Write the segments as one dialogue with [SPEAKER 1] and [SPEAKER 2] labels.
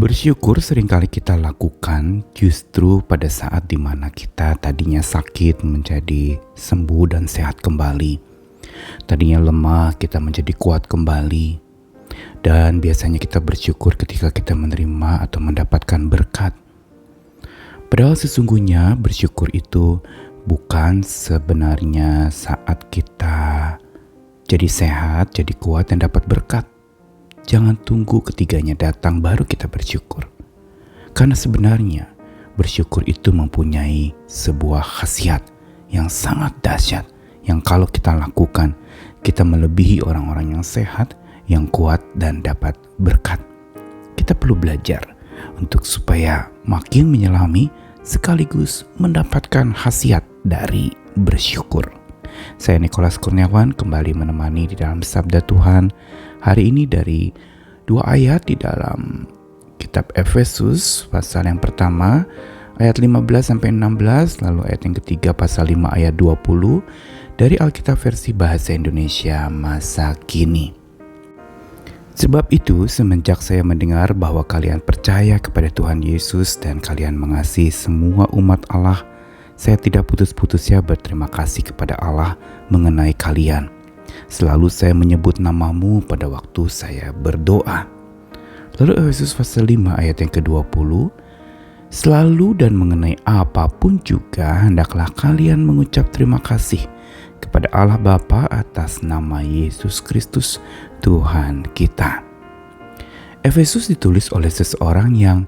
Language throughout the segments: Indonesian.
[SPEAKER 1] Bersyukur seringkali kita lakukan justru pada saat dimana kita tadinya sakit menjadi sembuh dan sehat kembali. Tadinya lemah kita menjadi kuat kembali. Dan biasanya kita bersyukur ketika kita menerima atau mendapatkan berkat. Padahal sesungguhnya bersyukur itu bukan sebenarnya saat kita jadi sehat, jadi kuat dan dapat berkat. Jangan tunggu ketiganya datang baru kita bersyukur. Karena sebenarnya bersyukur itu mempunyai sebuah khasiat yang sangat dahsyat. Yang kalau kita lakukan, kita melebihi orang-orang yang sehat, yang kuat dan dapat berkat. Kita perlu belajar untuk supaya makin menyelami sekaligus mendapatkan khasiat dari bersyukur. Saya Nikolas Kurniawan kembali menemani di dalam Sabda Tuhan. Hari ini dari 2 ayat di dalam kitab Efesus pasal yang pertama ayat 15-16, lalu ayat yang ketiga pasal 5 ayat 20 dari Alkitab versi Bahasa Indonesia Masa Kini. Sebab itu semenjak saya mendengar bahwa kalian percaya kepada Tuhan Yesus dan kalian mengasihi semua umat Allah, saya tidak putus-putusnya berterima kasih kepada Allah mengenai kalian. Selalu saya menyebut namamu pada waktu saya berdoa. Lalu Efesus pasal 5 ayat yang ke-20, selalu dan mengenai apapun juga hendaklah kalian mengucap terima kasih kepada Allah Bapa atas nama Yesus Kristus Tuhan kita. Efesus ditulis oleh seseorang yang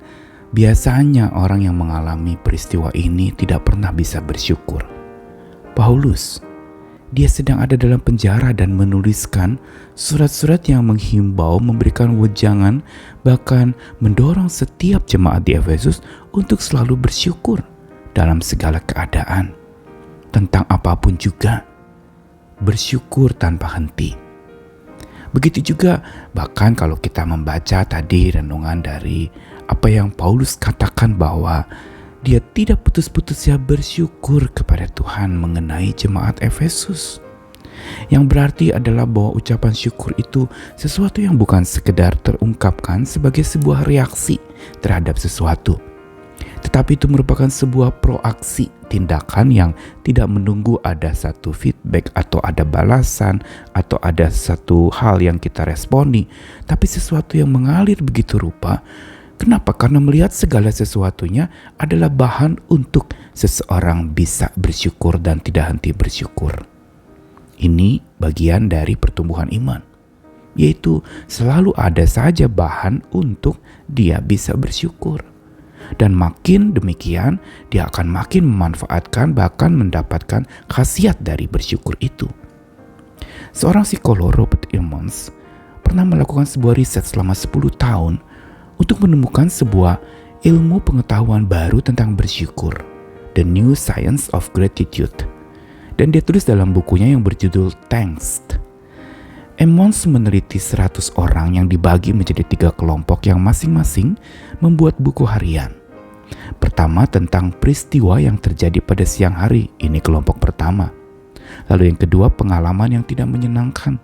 [SPEAKER 1] biasanya orang yang mengalami peristiwa ini tidak pernah bisa bersyukur. Paulus. Dia sedang ada dalam penjara dan menuliskan surat-surat yang menghimbau, memberikan wejangan, bahkan mendorong setiap jemaat di Efesus untuk selalu bersyukur dalam segala keadaan. Tentang apapun juga, bersyukur tanpa henti. Begitu juga bahkan kalau kita membaca tadi renungan dari apa yang Paulus katakan bahwa dia tidak putus-putusnya bersyukur kepada Tuhan mengenai jemaat Efesus. Yang berarti adalah bahwa ucapan syukur itu sesuatu yang bukan sekedar terungkapkan sebagai sebuah reaksi terhadap sesuatu. Tetapi itu merupakan sebuah proaksi, tindakan yang tidak menunggu ada satu feedback atau ada balasan atau ada satu hal yang kita responi. Tapi sesuatu yang mengalir begitu rupa. Kenapa? Karena melihat segala sesuatunya adalah bahan untuk seseorang bisa bersyukur dan tidak henti bersyukur. Ini bagian dari pertumbuhan iman, yaitu selalu ada saja bahan untuk dia bisa bersyukur. Dan makin demikian, dia akan makin memanfaatkan bahkan mendapatkan khasiat dari bersyukur itu. Seorang psikolog, Robert Emmons, pernah melakukan sebuah riset selama 10 tahun untuk menemukan sebuah ilmu pengetahuan baru tentang bersyukur, The New Science of Gratitude. Dan dia tulis dalam bukunya yang berjudul Thanks. Emmons meneliti 100 orang yang dibagi menjadi 3 kelompok yang masing-masing membuat buku harian. Pertama tentang peristiwa yang terjadi pada siang hari, ini kelompok pertama. Lalu yang kedua pengalaman yang tidak menyenangkan.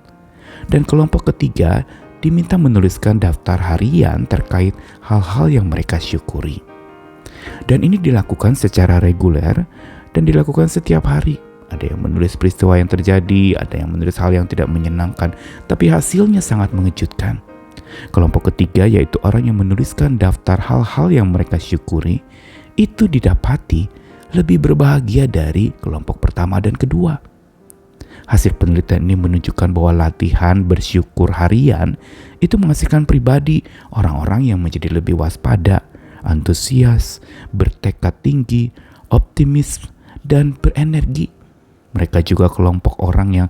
[SPEAKER 1] Dan kelompok ketiga diminta menuliskan daftar harian terkait hal-hal yang mereka syukuri. Dan ini dilakukan secara reguler dan dilakukan setiap hari. Ada yang menulis peristiwa yang terjadi, ada yang menulis hal yang tidak menyenangkan, tapi hasilnya sangat mengejutkan. Kelompok ketiga yaitu orang yang menuliskan daftar hal-hal yang mereka syukuri, itu didapati lebih berbahagia dari kelompok pertama dan kedua. Hasil penelitian ini menunjukkan bahwa latihan bersyukur harian itu menghasilkan pribadi orang-orang yang menjadi lebih waspada, antusias, bertekad tinggi, optimis, dan berenergi. Mereka juga kelompok orang yang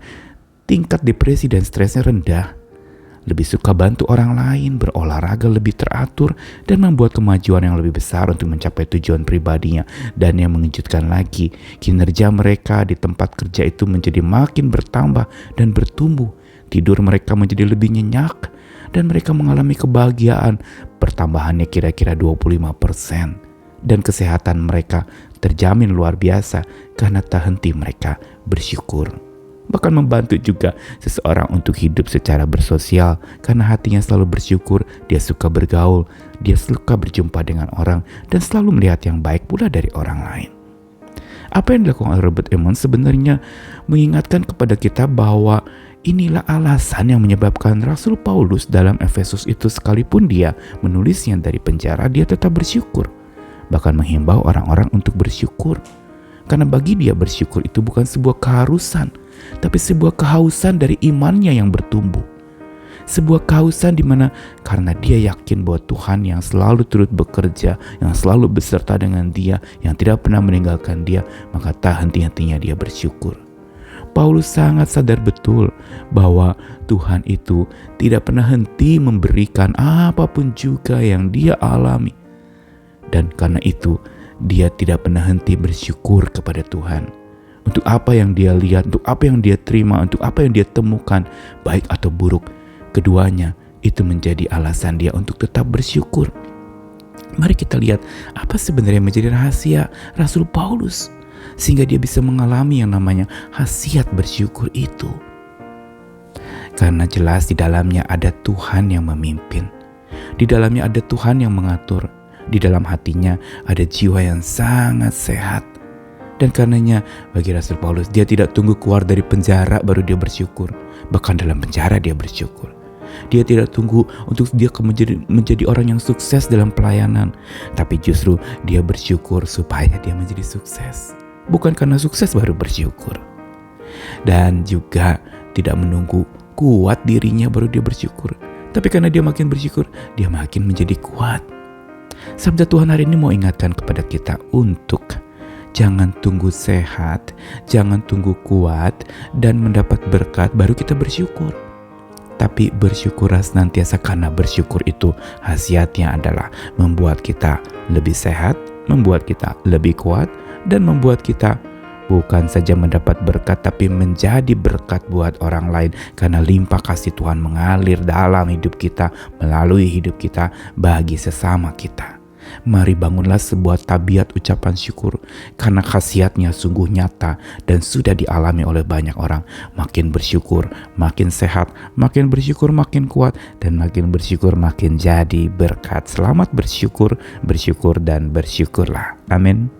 [SPEAKER 1] tingkat depresi dan stresnya rendah, lebih suka bantu orang lain, berolahraga lebih teratur, dan membuat kemajuan yang lebih besar untuk mencapai tujuan pribadinya. Dan yang mengejutkan lagi, kinerja mereka di tempat kerja itu menjadi makin bertambah dan bertumbuh. Tidur mereka menjadi lebih nyenyak, dan mereka mengalami kebahagiaan, pertambahannya kira-kira 25%. Dan kesehatan mereka terjamin luar biasa karena tak henti mereka bersyukur. Bahkan membantu juga seseorang untuk hidup secara bersosial karena hatinya selalu bersyukur, dia suka bergaul, dia suka berjumpa dengan orang dan selalu melihat yang baik pula dari orang lain. Apa yang dilakukan oleh Robert Emmons sebenarnya mengingatkan kepada kita bahwa inilah alasan yang menyebabkan Rasul Paulus dalam Efesus itu sekalipun dia menulisnya dari penjara, dia tetap bersyukur. Bahkan menghimbau orang-orang untuk bersyukur. Karena bagi dia bersyukur itu bukan sebuah keharusan, tapi sebuah kehausan dari imannya yang bertumbuh. Sebuah kehausan di mana karena dia yakin bahwa Tuhan yang selalu turut bekerja, yang selalu beserta dengan dia, yang tidak pernah meninggalkan dia, maka tak henti-hentinya dia bersyukur. Paulus sangat sadar betul bahwa Tuhan itu tidak pernah henti memberikan apapun juga yang dia alami. Dan karena itu, dia tidak pernah henti bersyukur kepada Tuhan. Untuk apa yang dia lihat, untuk apa yang dia terima, untuk apa yang dia temukan, baik atau buruk, keduanya itu menjadi alasan dia untuk tetap bersyukur. Mari kita lihat apa sebenarnya menjadi rahasia Rasul Paulus, sehingga dia bisa mengalami yang namanya khasiat bersyukur itu. Karena jelas di dalamnya ada Tuhan yang memimpin. Di dalamnya ada Tuhan yang mengatur. Di dalam hatinya ada jiwa yang sangat sehat. Dan karenanya bagi Rasul Paulus, dia tidak tunggu keluar dari penjara baru dia bersyukur. Bahkan dalam penjara dia bersyukur. Dia tidak tunggu untuk dia menjadi orang yang sukses dalam pelayanan. Tapi justru dia bersyukur supaya dia menjadi sukses. Bukan karena sukses baru bersyukur. Dan juga tidak menunggu kuat dirinya baru dia bersyukur. Tapi karena dia makin bersyukur, dia makin menjadi kuat. Sabda Tuhan hari ini mau ingatkan kepada kita untuk jangan tunggu sehat, jangan tunggu kuat dan mendapat berkat baru kita bersyukur. Tapi bersyukurlah senantiasa, karena bersyukur itu khasiatnya adalah membuat kita lebih sehat, membuat kita lebih kuat, dan membuat kita bukan saja mendapat berkat tapi menjadi berkat buat orang lain, karena limpah kasih Tuhan mengalir dalam hidup kita, melalui hidup kita bagi sesama kita. Mari bangunlah sebuah tabiat ucapan syukur, karena khasiatnya sungguh nyata dan sudah dialami oleh banyak orang. Makin bersyukur makin sehat, makin bersyukur makin kuat, dan makin bersyukur makin jadi berkat. Selamat bersyukur, bersyukur dan bersyukurlah. Amin.